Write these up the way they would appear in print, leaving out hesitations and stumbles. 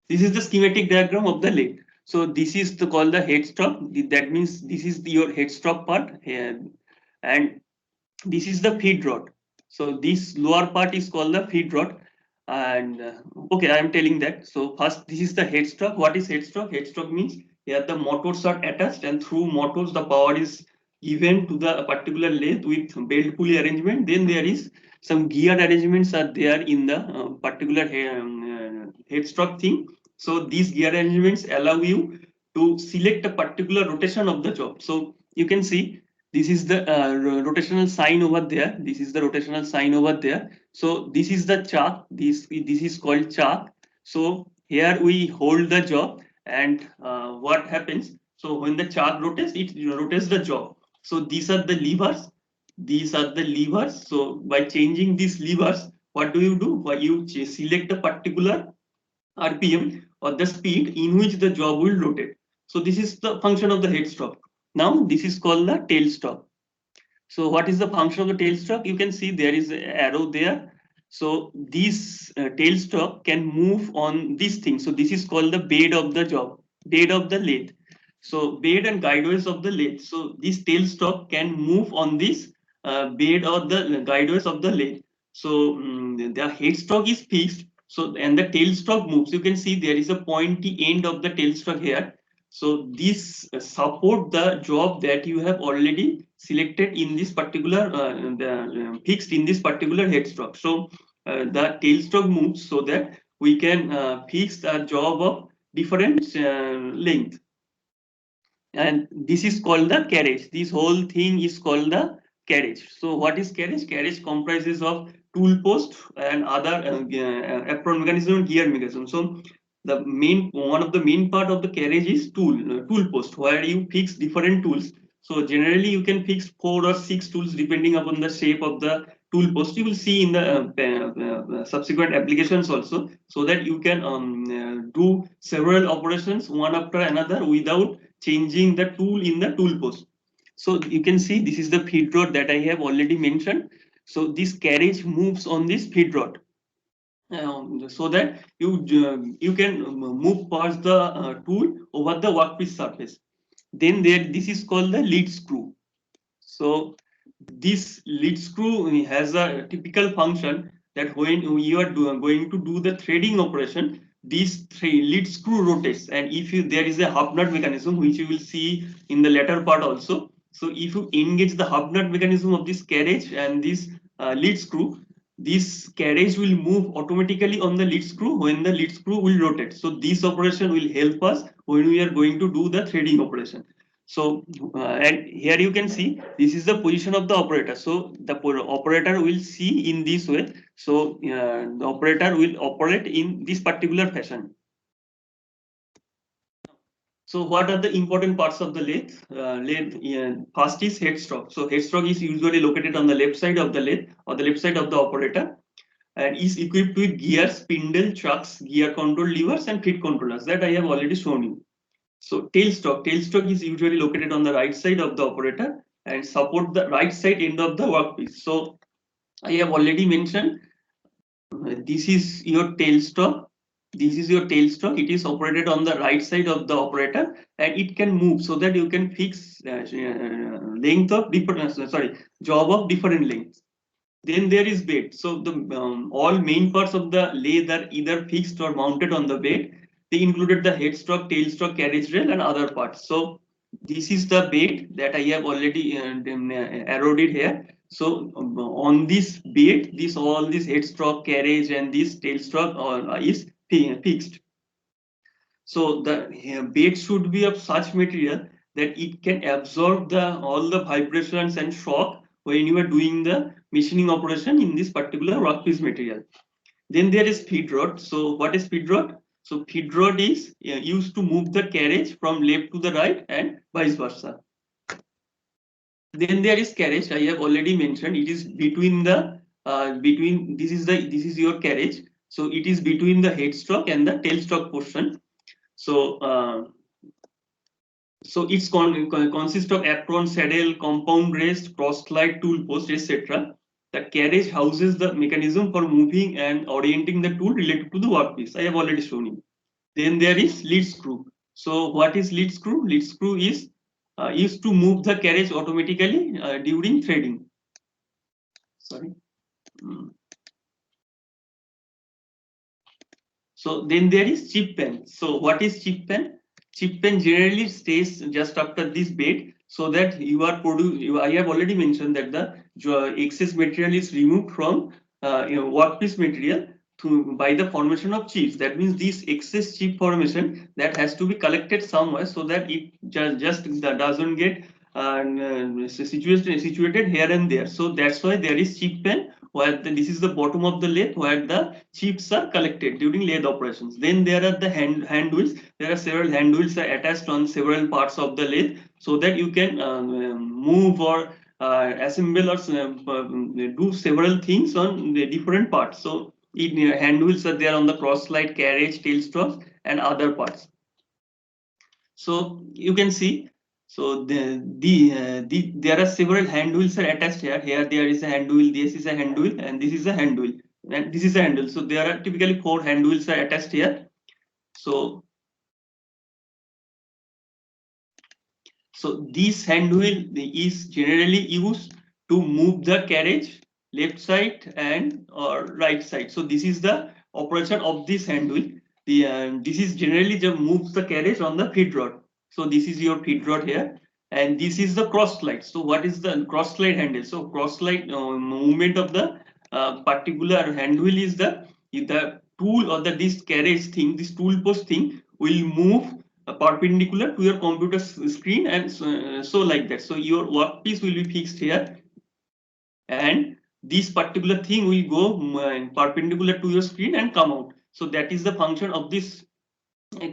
This is the schematic diagram of the lathe. So this is called the headstock. That means this is your headstock part, and this is the feed rod. So this lower part is called the feed rod. And okay, I am telling that. So first, this is the headstock. What is headstock? Headstock means here the motors are attached, and through motors the power is given to the particular lathe with belt pulley arrangement. Then there is some gear arrangements are there in the particular headstock thing. So these gear arrangements allow you to select a particular rotation of the job. So you can see this is the rotational sign over there. This is the rotational sign over there. So this is the chuck. This is called chuck. So here we hold the job, and what happens? So when the chuck rotates, it rotates the job. So these are the levers. These are the levers. So by changing these levers, what do you do? Why you select a particular RPM or the speed in which the job will rotate. So this is the function of the headstock. Now this is called the tailstock. So what is the function of the tailstock? You can see there is an arrow there. So this tailstock can move on this thing. So this is called the bed of the job, bed of the lathe. So bed and guideways of the lathe. So this tailstock can move on this bed or the guideways of the lathe. So the headstock is fixed. So and the tailstock moves. You can see there is a pointy end of the tailstock here. So this support the job that you have already selected in this particular fixed in this particular headstock. So the tailstock moves so that we can fix a job of different length, and this is called the carriage. This whole thing is called the carriage. So what is carriage? Carriage comprises of tool post and other apron mechanism and gear mechanism. So the main one of the main part of the carriage is tool post, where you fix different tools. So generally you can fix 4 or 6 tools depending upon the shape of the tool post. You will see in the subsequent applications also, so that you can do several operations one after another without changing the tool in the tool post. So you can see this is the feed rod that I have already mentioned. So this carriage moves on this feed rod, so that you can move past the tool over the workpiece surface. Then there, this is called the lead screw. So this lead screw has a typical function that when you are going to do the threading operation, this lead screw rotates, and if you there is a half nut mechanism which you will see in the latter part also. So if you engage the half nut mechanism of this carriage and this lead screw, this carriage will move automatically on the lead screw when the lead screw will rotate. So this operation will help us when we are going to do the threading operation. So and here you can see this is the position of the operator. So the operator will see in this way. So the operator will operate in this particular fashion. So what are the important parts of the lathe? First is headstock. So headstock is usually located on the left side of the lathe or the left side of the operator, and is equipped with gears, spindle, chucks, gear control levers, and feed controllers that I have already shown you. So tailstock is usually located on the right side of the operator and support the right side end of the workpiece. So I have already mentioned this is your tailstock. This is your tailstock. It is operated on the right side of the operator, and it can move so that you can fix length of different job of different lengths. Then there is bed. So the all main parts of the lathe are either fixed or mounted on the bed. They included the headstock, tailstock, carriage rail, and other parts. So this is the bed that I have already arrowed it here. So on this bed, this all this headstock, carriage, and this tailstock is fixed. So the bed should be of such material that it can absorb the all the vibrations and shock when you are doing the machining operation in this particular workpiece material. Then there is feed rod. So what is feed rod? So feed rod is used to move the carriage from left to the right and vice versa. Then there is carriage. I have already mentioned it is between the between this is your carriage. So it is between the headstock and the tailstock portion. So it's consists of apron, saddle, compound rest, cross-slide, tool post, etc. The carriage houses the mechanism for moving and orienting the tool related to the workpiece. I have already shown you. Then there is lead screw. So what is lead screw? Lead screw is used to move the carriage automatically during threading. Sorry. Mm. So then there is chip pen. So what is chip pen? Chip pen generally stays just after this bed so that you are I have already mentioned that the excess material is removed from workpiece material by the formation of chips. That means this excess chip formation that has to be collected somewhere so that it just doesn't get situated here and there. So that's why there is chip pen where this is the bottom of the lathe where the chips are collected during lathe operations. Then there are the hand wheels. There are several hand wheels are attached on several parts of the lathe so that you can move or assemble or do several things on the different parts. So hand wheels are there on the cross slide, carriage, tail strops, and other parts. So you can see, so there are several hand wheels are attached here. Here there is a hand wheel, this is a hand wheel, and this is a hand wheel, and this is a handle. So there are typically four hand wheels are attached here. So this hand wheel is generally used to move the carriage left side and or right side. So this is the operation of this hand wheel. This is generally just moves the carriage on the feed rod. So this is your feed rod here, and this is the cross slide. So what is the cross slide handle? So cross slide movement of the particular hand wheel is the tool or the this carriage thing, this tool post thing will move perpendicular to your computer screen, and so like that. So your workpiece will be fixed here, and this particular thing will go perpendicular to your screen and come out. So that is the function of this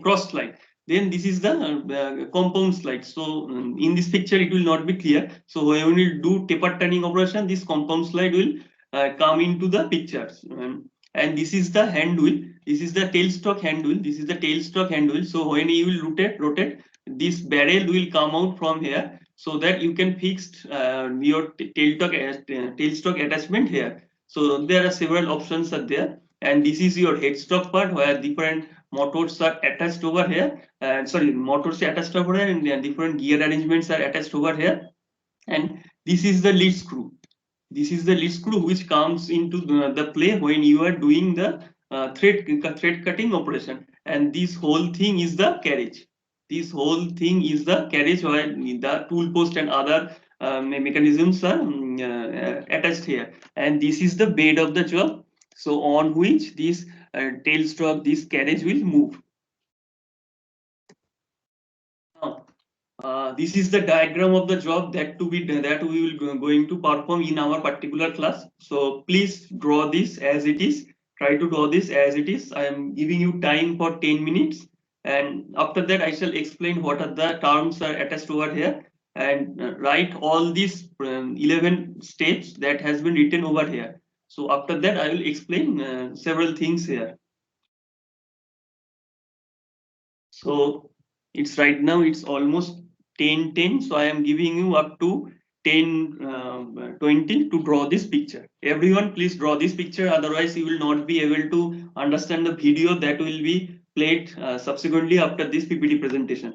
cross slide. Then this is the compound slide. So in this picture it will not be clear. So when we will do taper turning operation, this compound slide will come into the pictures. And this is the hand wheel. This is the tailstock hand wheel. This is the tailstock hand wheel. So when you will rotate, this barrel will come out from here so that you can fix your tailstock attachment here. So there are several options are there, and this is your headstock part where different motors are attached over here, and sorry, motors are attached over here, and different gear arrangements are attached over here. And this is the lead screw. This is the lead screw which comes into the play when you are doing the thread cutting operation. And this whole thing is the carriage. This whole thing is the carriage where the tool post and other mechanisms are attached here. And this is the bed of the job. So on which this tail stroke, this carriage will move. Now, this is the diagram of the job that we will going to perform in our particular class. So please draw this as it is. Try to draw this as it is. I am giving you time for 10 minutes, and after that I shall explain what are the terms are attached over here, and write all these 11 steps that has been written over here. So after that I will explain several things here. So it's right now it's almost 10:10. So I am giving you up to 10:20 to draw this picture. Everyone please draw this picture, otherwise you will not be able to understand the video that will be played subsequently after this PPT presentation.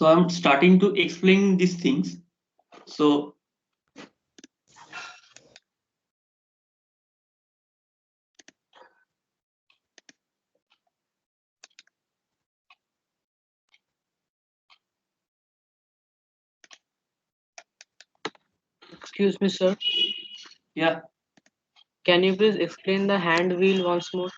So I'm starting to explain these things. So Excuse me, sir. yeah, Can you please explain the hand wheel once more?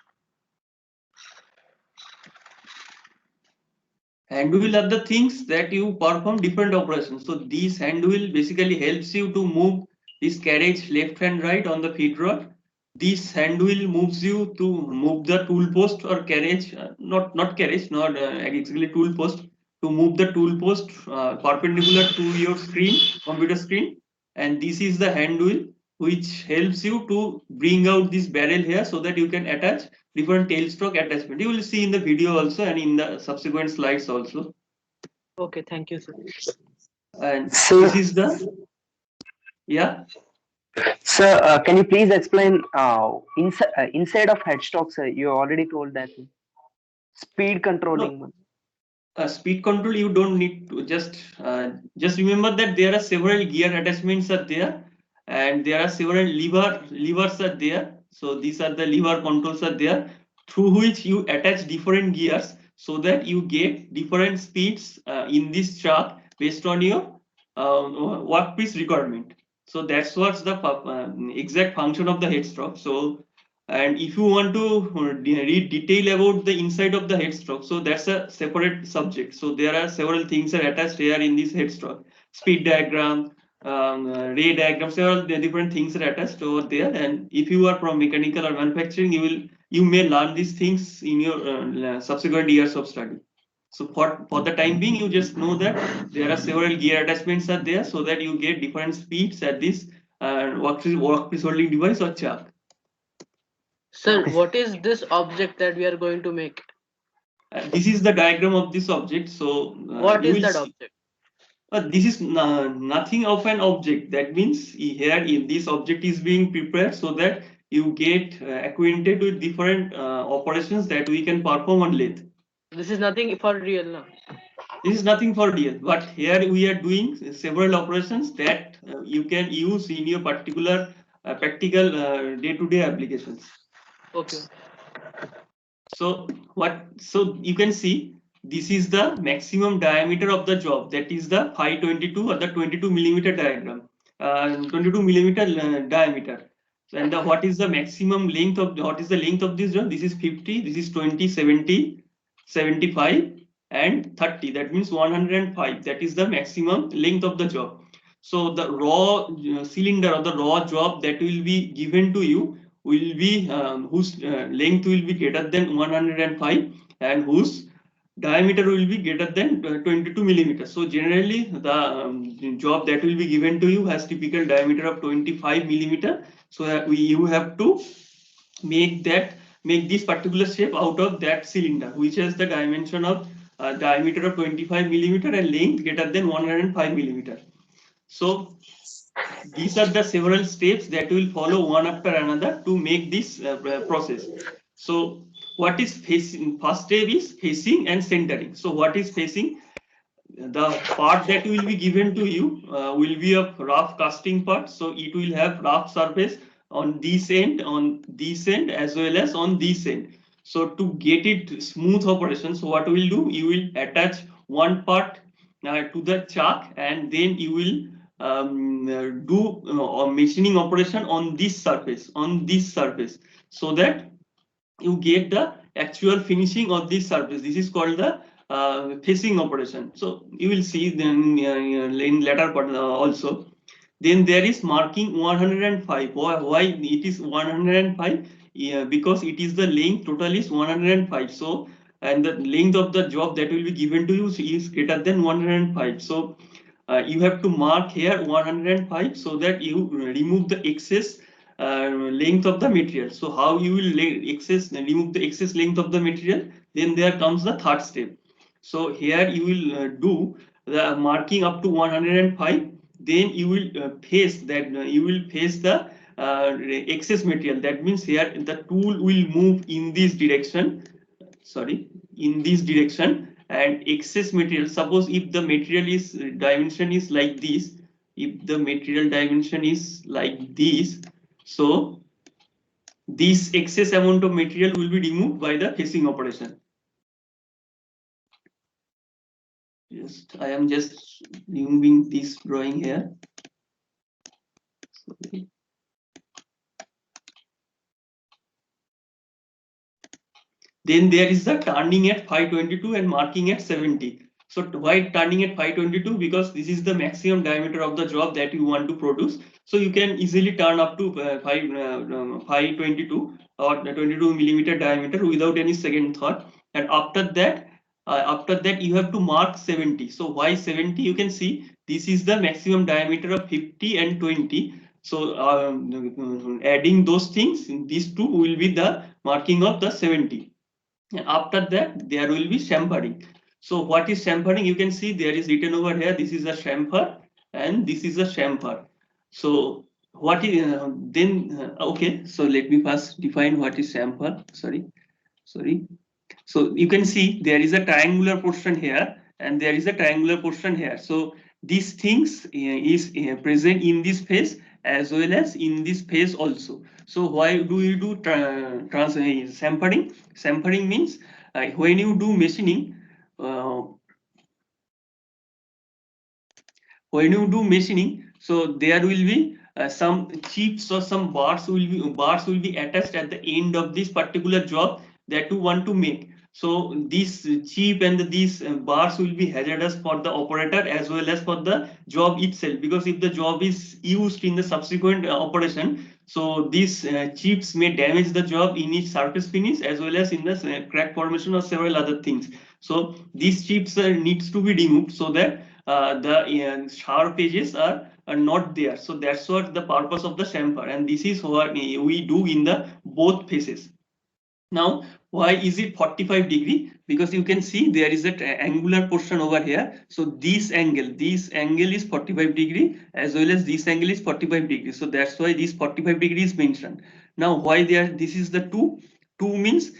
hand wheel are the things that you perform different operations. So this hand wheel basically helps you to move this carriage left and right on the feed rod. This hand wheel moves you to move the tool post or carriage, not carriage, not exactly tool post, to move the tool post perpendicular to your screen, computer screen. And this is the hand wheel which helps you to bring out this barrel here so that you can attach different tailstock attachment. You will see in the video also and in the subsequent slides also. Okay, thank you, sir. And this So, is the, yeah. sir, can you please explain inside of headstock, sir? You already told that speed No, controlling one. speed control you don't need to just remember that there are several gear attachments are there, and there are several levers are there. So these are the lever controls are there through which you attach different gears so that you get different speeds in this chart based on your workpiece requirement. So that's what's the exact function of the headstroke. So, and if you want to read detail about the inside of the headstroke, so that's a separate subject. So there are several things are attached here in this headstroke: speed diagram, ray diagram, several different things are attached over there. And if you are from mechanical or manufacturing, you may learn these things in your subsequent years of study. So for the time being, you just know that there are several gear attachments are there so that you get different speeds at this workpiece holding device or chuck. Sir, what is this object that we are going to make? This is the diagram of this object. So What you is will that see. object? This is nothing of an object. That means here in this object is being prepared so that you get acquainted with different operations that we can perform on lathe. This is nothing for real now. This is nothing for real, but here we are doing several operations that you can use in your particular practical day-to-day applications. Okay. So what? So you can see this is the maximum diameter of the job. That is the 522 or the 22 millimeter diagram, 22 millimeter diameter. So, and what is the maximum length of what is the length of this job? This is 50. This is 20, 70, 75, and 30. That means 105. That is the maximum length of the job. So the raw cylinder or the raw job that will be given to you will be whose length will be greater than 105 and whose diameter will be greater than 22 millimeters. So generally the job that will be given to you has typical diameter of 25 millimeter. So you have to make this particular shape out of that cylinder which has the dimension of diameter of 25 millimeter and length greater than 105 millimeter. So these are the several steps that will follow one after another to make this process. So what is facing? First step is facing and centering. So what is facing? The part that will be given to you will be a rough casting part. So it will have rough surface on this end as well as on this end. So to get it smooth operation, so what will do? You will attach one part to the chuck, and then you will do a machining operation on this surface, so that you get the actual finishing of this surface. This is called the facing operation. So you will see then in later part also. Then there is marking 105. Why it is 105? Yeah, because it is the length total is 105. So and the length of the job that will be given to you is greater than 105. So you have to mark here 105 so that you remove the excess length of the material. So how you will remove the excess length of the material? Then there comes the third step. So here you will do the marking up to 105. Then you will face the excess material. That means here the tool will move in this direction. Sorry, in this direction, and excess material. Suppose if the material is dimension is like this, if the material dimension is like this, so this excess amount of material will be removed by the facing operation. I am just removing this drawing here. Sorry. Then there is the turning at 522 and marking at 70. So why turning at 522? Because this is the maximum diameter of the job that you want to produce. So you can easily turn up to 522 or 22 millimeter diameter without any second thought. And after that you have to mark 70. So why 70? You can see this is the maximum diameter of 50 and 20. So adding those things, these two will be the marking of the 70. And after that, there will be chamfering. So what is chamfering? You can see there is written over here. This is a chamfer and this is a chamfer. So what is okay? So let me first define what is chamfer. Sorry. So you can see there is a triangular portion here and there is a triangular portion here. So these things is present in this face as well as in this face also. So why do you do chamfering? Chamfering means when you do machining, uh, so there will be some chips or some bars will be attached at the end of this particular job that you want to make. So these chip and these bars will be hazardous for the operator as well as for the job itself, because if the job is used in the subsequent operation, so these chips may damage the job in its surface finish as well as in the crack formation or several other things. So these chips needs to be removed so that the sharp edges are not there. So that's what the purpose of the chamfer, and this is what we do in the both faces. Now, why is it 45 degree? Because you can see there is a angular portion over here. So this angle is 45 degree as well as this angle is 45 degree. So that's why this 45 degree is mentioned. Now, why there? This is the two. Two means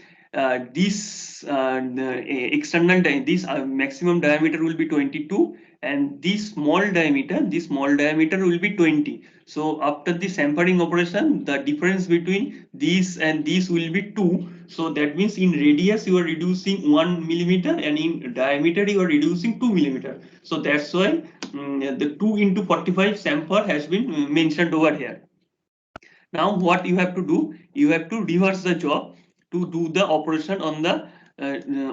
this external this maximum diameter will be 22 and this small diameter will be 20. So after the chamfering operation, the difference between this and this will be 2. So that means in radius you are reducing 1 millimeter and in diameter you are reducing 2 millimeter. So that's why the 2 into 45 chamfer has been mentioned over here. Now what you have to do, you have to reverse the job to do the operation on the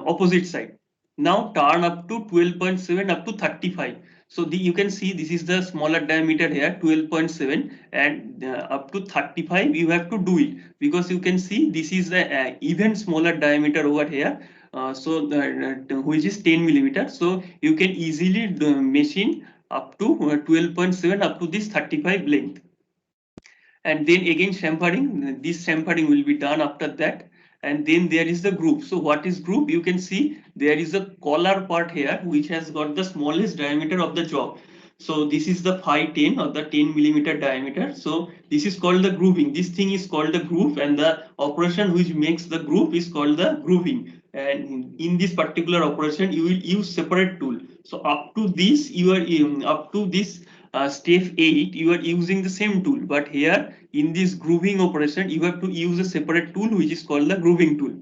opposite side. Now turn up to 12.7 up to 35. So you can see this is the smaller diameter here, 12.7, and up to 35 you have to do it, because you can see this is the even smaller diameter over here. Which is 10 millimeter. So you can easily machine up to 12.7 up to this 35 length. And then again chamfering, this chamfering will be done after that. And then there is the groove. So what is groove? You can see there is a collar part here which has got the smallest diameter of the job. So this is the 510 or the 10 millimeter diameter. So this is called the grooving. This thing is called the groove, and the operation which makes the groove is called the grooving. And in this particular operation you will use separate tool. So up to this you are up to this step 8 you are using the same tool, but here in this grooving operation you have to use a separate tool which is called the grooving tool.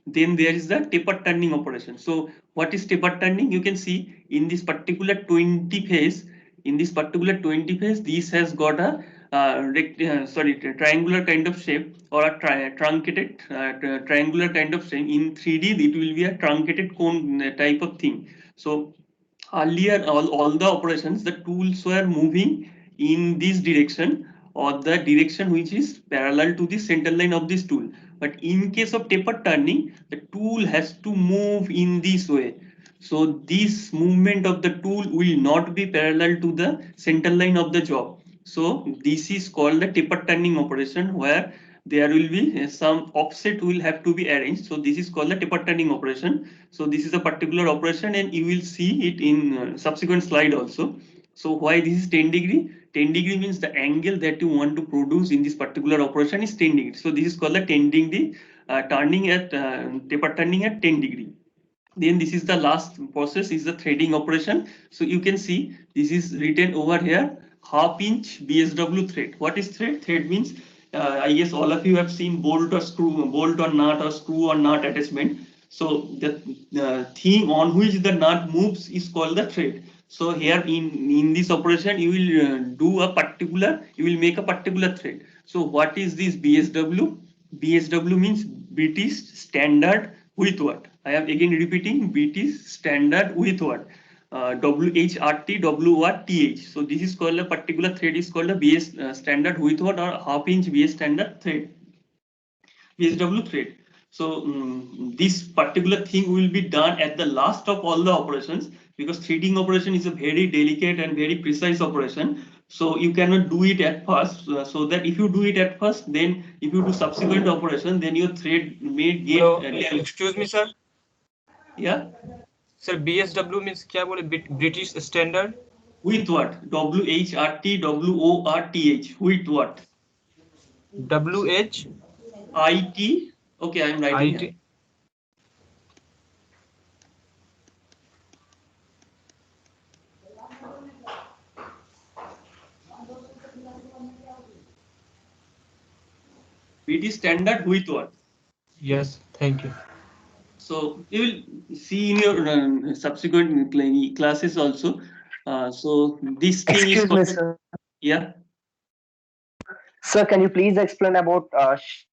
Then there is the taper turning operation. So what is taper turning? You can see in this particular 20 phase, this has got a triangular kind of shape, or a truncated triangular kind of shape. In 3D it will be a truncated cone type of thing. So earlier all the operations, the tools were moving in this direction or the direction which is parallel to the center line of this tool. But in case of taper turning, the tool has to move in this way. So this movement of the tool will not be parallel to the center line of the job. So this is called the taper turning operation, where there will be some offset will have to be arranged. So this is called the taper turning operation. So this is a particular operation and you will see it in subsequent slide also. So why this is 10 degree? 10 degree means the angle that you want to produce in this particular operation is 10 degree. So this is called the 10 degree turning at taper turning at 10 degree. Then this is the last process, is the threading operation. So you can see this is written over here, half inch BSW thread. What is thread? Thread means, I guess all of you have seen bolt or screw, bolt or nut or screw or nut attachment. So the thing on which the nut moves is called the thread. So here in this operation, you will do a particular, you will make a particular thread. So what is this BSW? BSW means British Standard with what? I am again repeating, British Standard with what? WHRT, WRTH. So this is called, a particular thread is called a BS standard with what, or half inch BS standard thread, BSW thread. So this particular thing will be done at the last of all the operations, because threading operation is a very delicate and very precise operation. So you cannot do it at first. So that if you do it at first, then if you do subsequent operation, then your thread may get Hello, damaged. excuse me, sir. Yeah. Sir, BSW means क्या बोले? British Standard. With what? WHRT, WORTH. With what? WH IT. Okay, I am writing here. IT. British standard with what? Yes, thank you. So you will see in your subsequent classes also. So this thing is Excuse me, called, sir. yeah. Sir, can you please explain about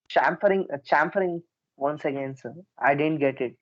chamfering once again, sir? I didn't get it.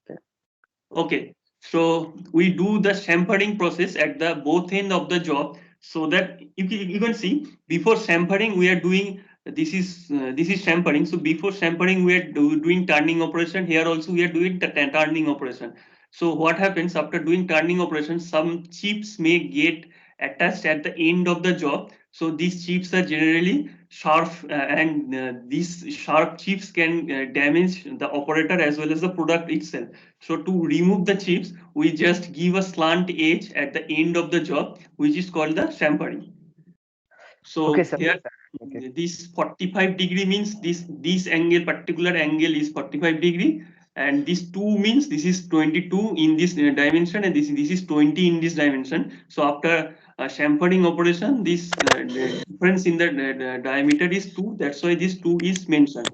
Okay, so we do the chamfering process at the both end of the job, so that you can see before chamfering we are doing, this is chamfering. So before chamfering we are doing turning operation. Here also we are doing turning operation. So what happens after doing turning operation? Some chips may get attached at the end of the job. So these chips are generally sharp, and these sharp chips can damage the operator as well as the product itself. So to remove the chips, we just give a slant edge at the end of the job, which is called the chamfering. Okay, So sir. here, Okay. this 45-degree means this angle, particular angle is 45-degree, and this 2 means this is 22 in this dimension, and this is 20 in this dimension. So after chamfering operation, this the difference in the diameter is 2. That's why this 2 is mentioned.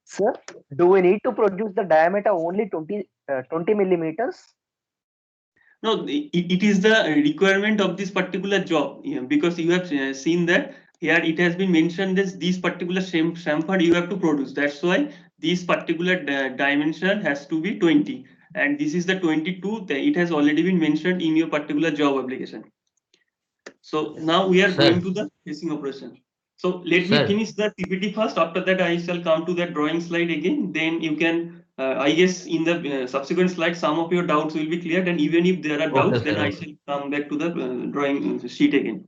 Sir, do we need to produce the diameter only 20 millimeters? No, it is the requirement of this particular job, because you have seen that here it has been mentioned this particular chamfer you have to produce. That's why this particular dimension has to be 20, and this is the 22. It has already been mentioned in your particular job application. So now we are going Sir, to the facing operation. So let me sir, finish the PPT first. After that, I shall come to the drawing slide again. Then you can, I guess, in the subsequent slides, some of your doubts will be cleared. And even if there are okay, doubts, then sir, I okay. shall come back to the drawing sheet again.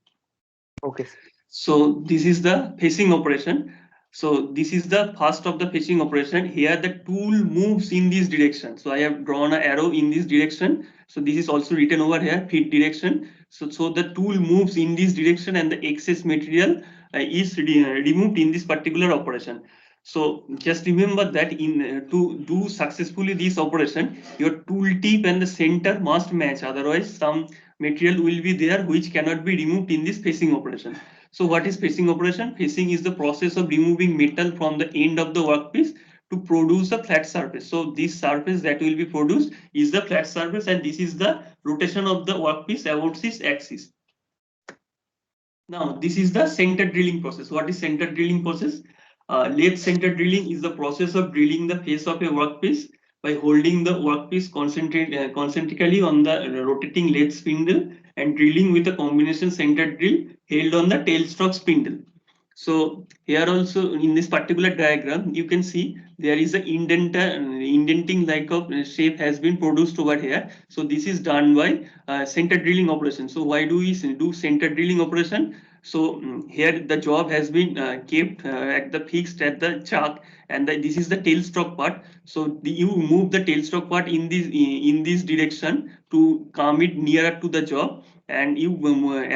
Okay, sir. So this is the facing operation. So this is the first of the facing operation. Here the tool moves in this direction. So I have drawn an arrow in this direction. So this is also written over here, feed direction. So the tool moves in this direction, and the excess material is removed in this particular operation. So just remember that to do successfully this operation, your tool tip and the center must match. Otherwise, some material will be there which cannot be removed in this facing operation. So what is facing operation? Facing is the process of removing metal from the end of the workpiece to produce a flat surface. So this surface that will be produced is the flat surface, and this is the rotation of the workpiece about this axis. Now this is the center drilling process. What is center drilling process? Lathe center drilling is the process of drilling the face of a workpiece by holding the workpiece concentrically on the rotating lathe spindle and drilling with a combination center drill held on the tailstock spindle. So here also in this particular diagram, you can see there is a indenting like of shape has been produced over here. So this is done by center drilling operation. So why do we do center drilling operation? So here the job has been kept at the fixed at the chuck, and this is the tailstock part. So you move the tailstock part in this direction to come it nearer to the job, and you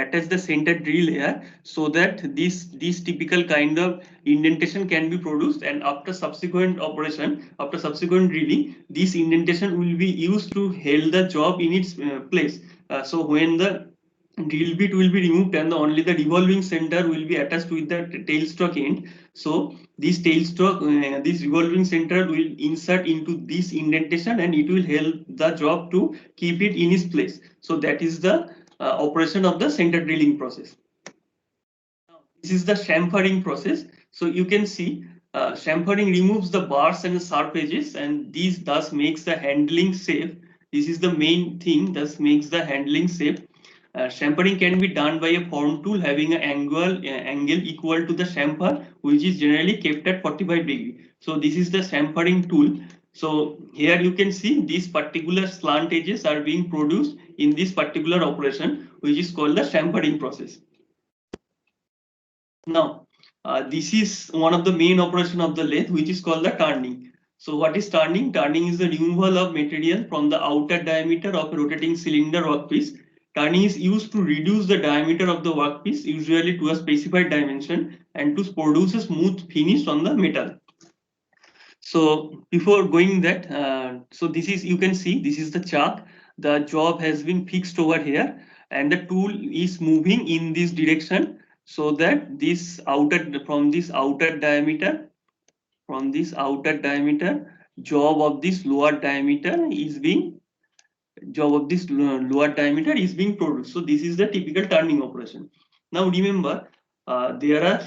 attach the center drill here, so that this typical kind of indentation can be produced, and after subsequent operation, after subsequent drilling, this indentation will be used to hold the job in its place. So when the drill bit will be removed and only the revolving center will be attached with the tailstock end. So this tailstock, this revolving center will insert into this indentation, and it will help the job to keep it in its place. So that is the operation of the center drilling process. Now, this is the chamfering process. So you can see chamfering removes the bars and the sharp edges, and this thus makes the handling safe. This is the main thing, thus makes the handling safe. Chamfering can be done by a form tool having an angle equal to the chamfer, which is generally kept at 45 degree. So this is the chamfering tool. So here you can see these particular slant edges are being produced in this particular operation, which is called the chamfering process. Now, this is one of the main operation of the lathe, which is called the turning. So what is turning? Turning is the removal of material from the outer diameter of a rotating cylinder workpiece. Turning is used to reduce the diameter of the workpiece, usually to a specified dimension, and to produce a smooth finish on the metal. So before going that, so this is, you can see this is the chuck. The job has been fixed over here, and the tool is moving in this direction, so that this outer, from this outer diameter, job of this lower diameter is being lower diameter is being produced. So this is the typical turning operation. Now remember, there are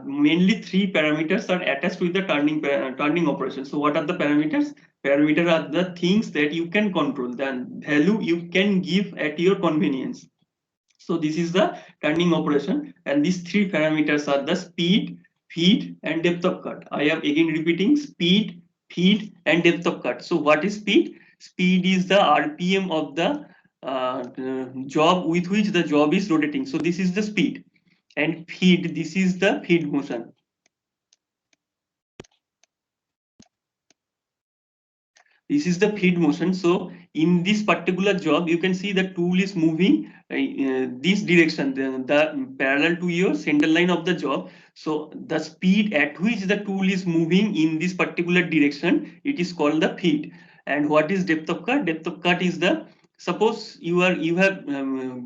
mainly three parameters are attached with the turning operation. So what are the parameters? Parameters are the things that you can control, the value you can give at your convenience. So this is the turning operation, and these three parameters are the speed, feed, and depth of cut. I am again repeating: speed, feed, and depth of cut. So what is speed? Speed is the RPM of the job with which the job is rotating. So this is the speed. And feed, this is the feed motion. This is the feed motion. So in this particular job, you can see the tool is moving this direction, the parallel to your center line of the job. So the speed at which the tool is moving in this particular direction, it is called the feed. And what is depth of cut? Depth of cut is the, suppose you have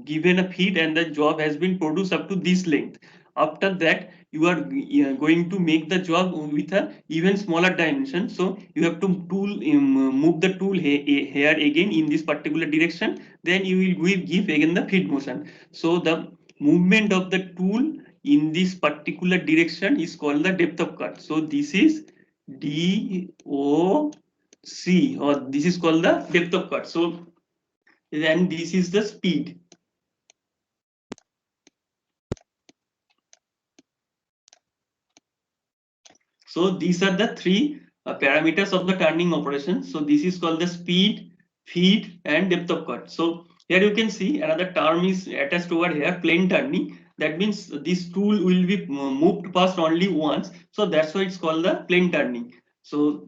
given a feed and the job has been produced up to this length. After that, you are going to make the job with a even smaller dimension. So you have to move the tool here again in this particular direction. Then you will give again the feed motion. So the movement of the tool in this particular direction is called the depth of cut. So this is DOC, or this is called the depth of cut. So then this is the speed. So these are the three parameters of the turning operation. So this is called the speed, feed, and depth of cut. So here you can see another term is attached over here, plane turning. That means this tool will be moved past only once. So that's why it's called the plane turning. So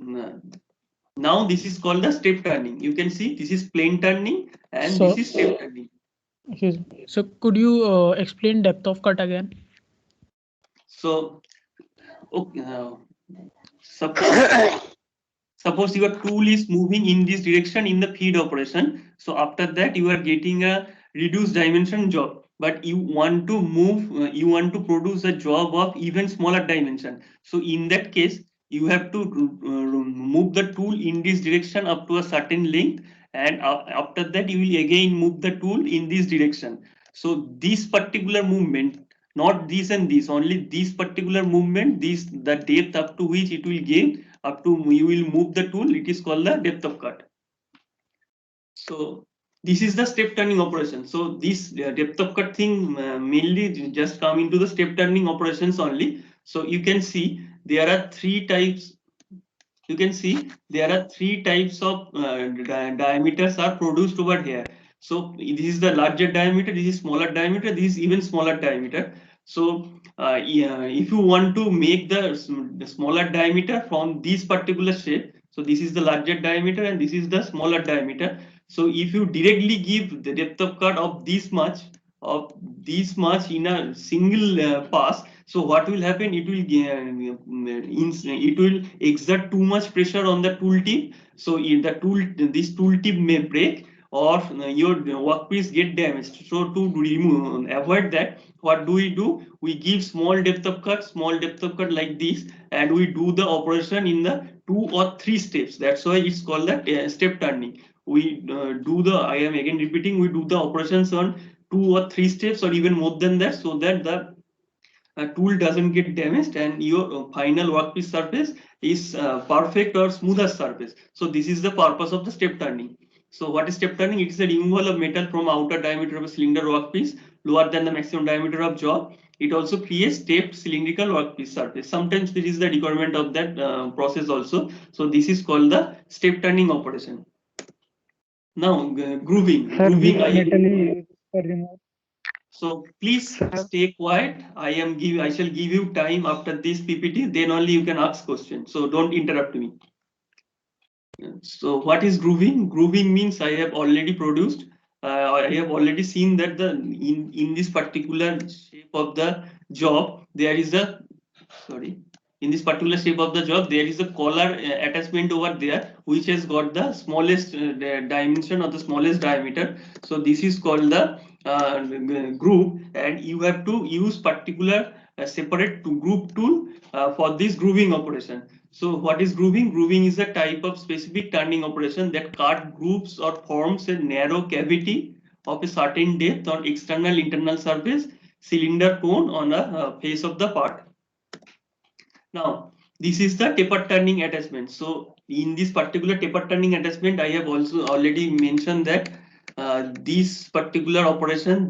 now this is called the step turning. You can see this is plane turning and this is step turning. Excuse me. So could you explain depth of cut again? So okay, suppose your tool is moving in this direction in the feed operation. So after that you are getting a reduced dimension job, but you want to move, you want to produce a job of even smaller dimension. So in that case, you have to move the tool in this direction up to a certain length, and after that you will again move the tool in this direction. So this particular movement, not this and this, only this particular movement, this the depth up to which it will give, up to you will move the tool, it is called the depth of cut. So this is the step turning operation. So this depth of cut thing mainly just come into the step turning operations only. So you can see there are three types. You can see there are three types of diameters are produced over here. So this is the larger diameter, this is smaller diameter, this is even smaller diameter. So yeah, if you want to make the smaller diameter from this particular shape, so this is the larger diameter and this is the smaller diameter. So if you directly give the depth of cut of this much, of this much in a single pass. So what will happen? It will exert too much pressure on the tool tip. So in the tool, this tool tip may break, or your workpiece get damaged. So to remove, avoid that, what do? We give small depth of cut like this, and we do the operation in the 2 or 3 steps. That's why it's called the step turning. We do the, I am again repeating, we do the operations on 2 or 3 steps, or even more than that, so that the tool doesn't get damaged and your final workpiece surface is perfect or smoother surface. So this is the purpose of the step turning. So what is step turning? It is the removal of metal from outer diameter of a cylinder workpiece lower than the maximum diameter of job. It also creates stepped cylindrical workpiece surface. Sometimes this is the requirement of that process also. So this is called the step turning operation. Now grooving. Sir, Grooving, which metal is used for remove? so please Sir, stay quiet. I shall give you time after this PPT. Then only you can ask questions. So don't interrupt me. So what is grooving? Grooving means I have already produced. I have already seen that the in this particular shape of the job there is a, sorry, in this particular shape of the job there is a collar attachment over there which has got the smallest dimension or the smallest diameter. So this is called the groove, and you have to use particular separate groove tool for this grooving operation. So what is grooving? Grooving is a type of specific turning operation that cut grooves or forms a narrow cavity of a certain depth on external internal surface cylinder cone on a face of the part. Now, this is the taper turning attachment. So in this particular taper turning attachment, I have also already mentioned that this particular operation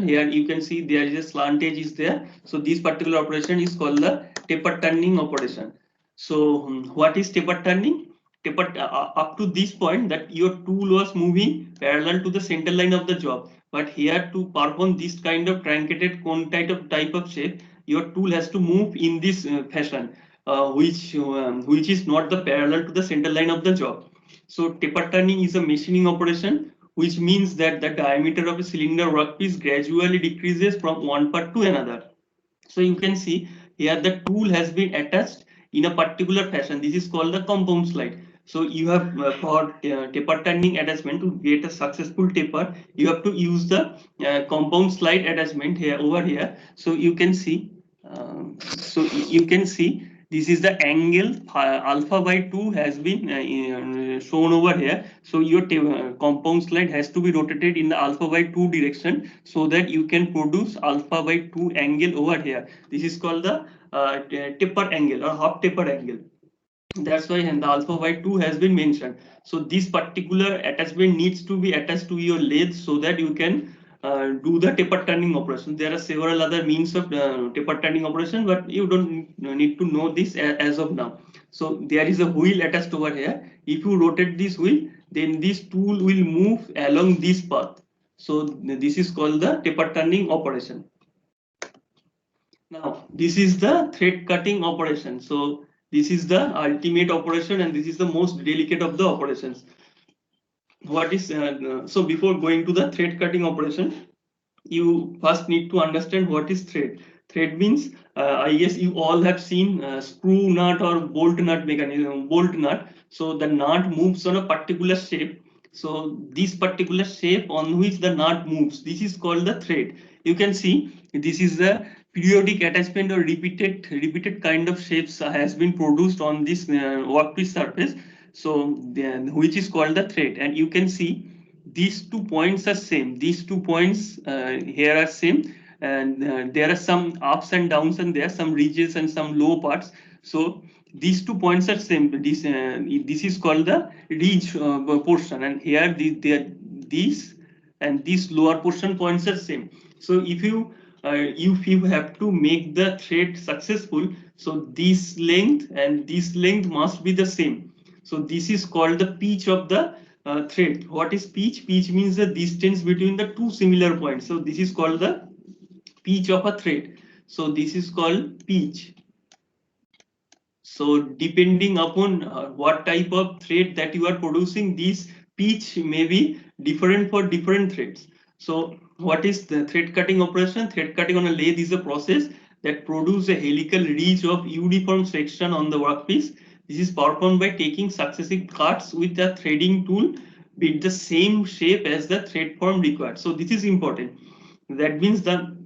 here, you can see there is a slant edge is there. So this particular operation is called the taper turning operation. So what is taper turning? Taper up to this point that your tool was moving parallel to the center line of the job. But here to perform this kind of truncated cone type of shape, your tool has to move in this fashion, which is not the parallel to the center line of the job. So taper turning is a machining operation, which means that the diameter of a cylinder workpiece gradually decreases from one part to another. So you can see here the tool has been attached in a particular fashion. This is called the compound slide. So you have for taper turning attachment, to get a successful taper, you have to use the compound slide attachment here over here. So you can see, you can see this is the angle alpha by 2 has been shown over here. So your compound slide has to be rotated in the alpha by 2 direction, so that you can produce alpha by 2 angle over here. This is called the taper angle or half taper angle. That's why the alpha by 2 has been mentioned. So this particular attachment needs to be attached to your lathe, so that you can do the taper turning operation. There are several other means of taper turning operation, but you don't need to know this as of now. So there is a wheel attached over here. If you rotate this wheel, then this tool will move along this path. So this is called the taper turning operation. Now, this is the thread cutting operation. So this is the ultimate operation, and this is the most delicate of the operations. What is so before going to the thread cutting operation, you first need to understand what is thread. Thread means, I guess you all have seen screw nut or bolt nut mechanism, bolt nut. So the nut moves on a particular shape. So this particular shape on which the nut moves, this is called the thread. You can see this is the periodic attachment or repeated kind of shapes has been produced on this workpiece surface. So then, which is called the thread, and you can see these 2 points are same. These 2 points here are same, and there are some ups and downs, and there are some ridges and some low parts. So these 2 points are same. This is called the ridge portion, and here these and these lower portion points are same. So if you have to make the thread successful, so this length and this length must be the same. So this is called the pitch of the thread. What is pitch? Pitch means the distance between the two similar points. So this is called the pitch of a thread. So this is called pitch. So depending upon what type of thread that you are producing, this pitch may be different for different threads. So what is the thread cutting operation? Thread cutting on a lathe is a process that produces a helical ridge of uniform section on the workpiece. This is performed by taking successive cuts with a threading tool with the same shape as the thread form required. So this is important. That means the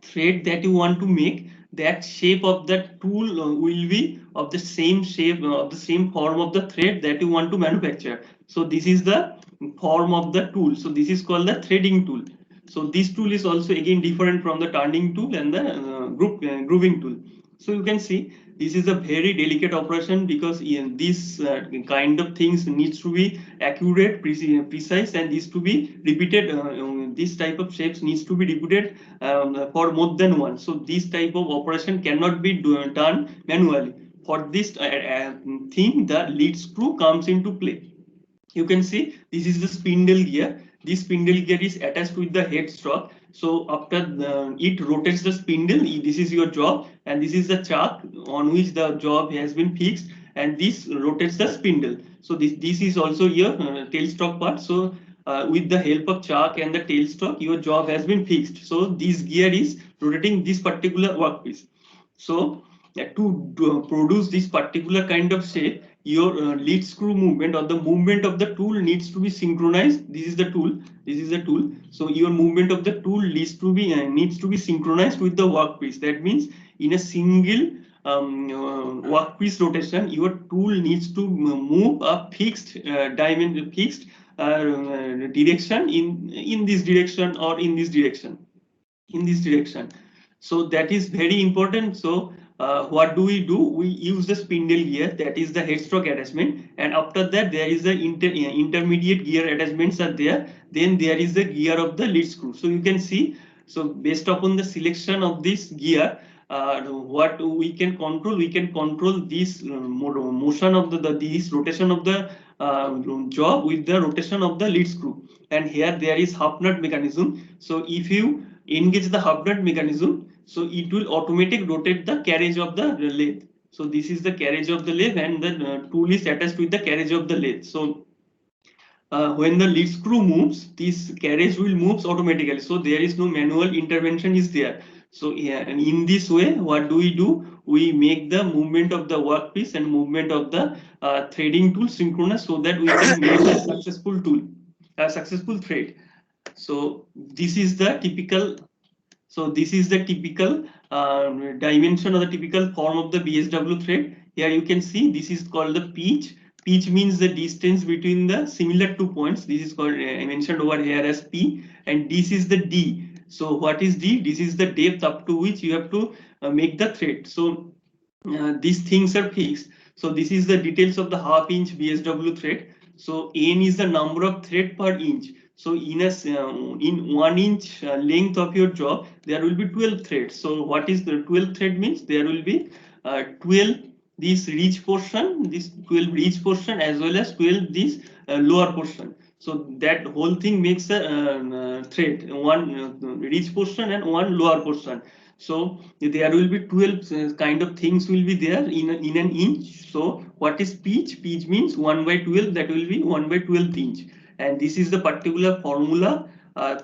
thread that you want to make, that shape of that tool will be of the same shape, of the same form of the thread that you want to manufacture. So this is the form of the tool. So this is called the threading tool. So this tool is also again different from the turning tool and the grooving tool. So you can see this is a very delicate operation because this kind of things needs to be accurate, precise, and needs to be repeated. This type of shapes needs to be repeated for more than one. So this type of operation cannot be done manually. For this thing, the lead screw comes into play. You can see this is the spindle gear. This spindle gear is attached with the headstock. So after it rotates the spindle, this is your job, and this is the chuck on which the job has been fixed, and this rotates the spindle. So this is also your tailstock part. So with the help of chuck and the tailstock, your job has been fixed. So this gear is rotating this particular workpiece. So to produce this particular kind of shape, your lead screw movement or the movement of the tool needs to be synchronized. This is the tool. This is the tool. So your movement of the tool needs to be synchronized with the workpiece. That means in a single workpiece rotation, your tool needs to move a fixed diamond, fixed direction in this direction or in this direction, in this direction. So that is very important. So what do? We use the spindle gear, that is the headstock attachment, and after that there is the intermediate gear attachments are there. Then there is the gear of the lead screw. So you can see, so based upon the selection of this gear, what we can control this motion of this rotation of the job with the rotation of the lead screw. And here there is half nut mechanism. So if you engage the half nut mechanism, so it will automatically rotate the carriage of the lathe. So this is the carriage of the lathe, and the tool is attached with the carriage of the lathe. So when the lead screw moves, this carriage will moves automatically. So there is no manual intervention is there. So yeah, and in this way, what do? We make the movement of the workpiece and movement of the threading tool synchronous, so that we can make a successful tool, a successful thread. So this is the typical, so this is the typical dimension or the typical form of the BSW thread. Here you can see this is called the pitch. Pitch means the distance between the similar two points. This is called I mentioned over here as P, and this is the D. So what is D? This is the depth up to which you have to make the thread. So these things are fixed. So this is the details of the half inch BSW thread. So N is the number of thread per inch. So in 1 inch length of your job, there will be 12 threads. So what is the 12 thread means? There will be 12 this ridge portion, this 12 ridge portion, as well as 12 this lower portion. So that whole thing makes a thread, one ridge portion and one lower portion. So there will be 12 kind of things will be there in an inch. So what is pitch? Pitch means 1 by 12, that will be 1 by 12th inch. And this is the particular formula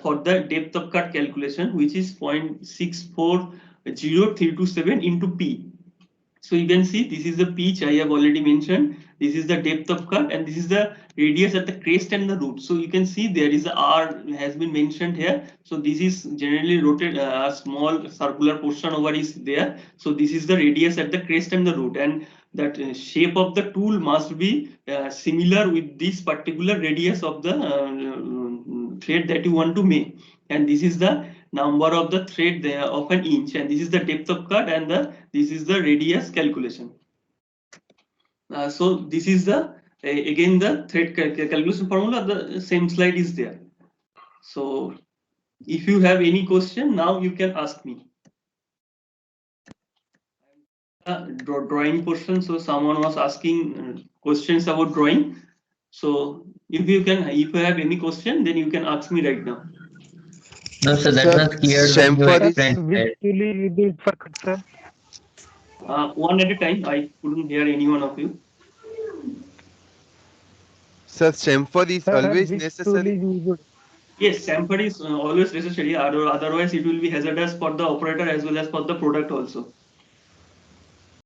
for the depth of cut calculation, which is 0.640327 into P. So you can see this is the pitch I have already mentioned. This is the depth of cut, and this is the radius at the crest and the root. So you can see there is a R has been mentioned here. So this is generally rotated, a small circular portion over is there. So this is the radius at the crest and the root, and that shape of the tool must be similar with this particular radius of the thread that you want to make. And this is the number of the thread there of an inch, and this is the depth of cut, and this is the radius calculation. So this is the again the thread calculation formula. The same slide is there. So if you have any question, now you can ask me. Drawing portion. So someone was asking questions about drawing. So if you have any question, then you can ask me right now. No, sir, that Sir, was clear when you chamfer is explained Which that. tool is used for cut, sir? One at a time. I couldn't hear any one of you. sir chamfer is Sir, always which tool is necessary. used? Yes, chamfer is always necessary. Otherwise, it will be hazardous for the operator as well as for the product also.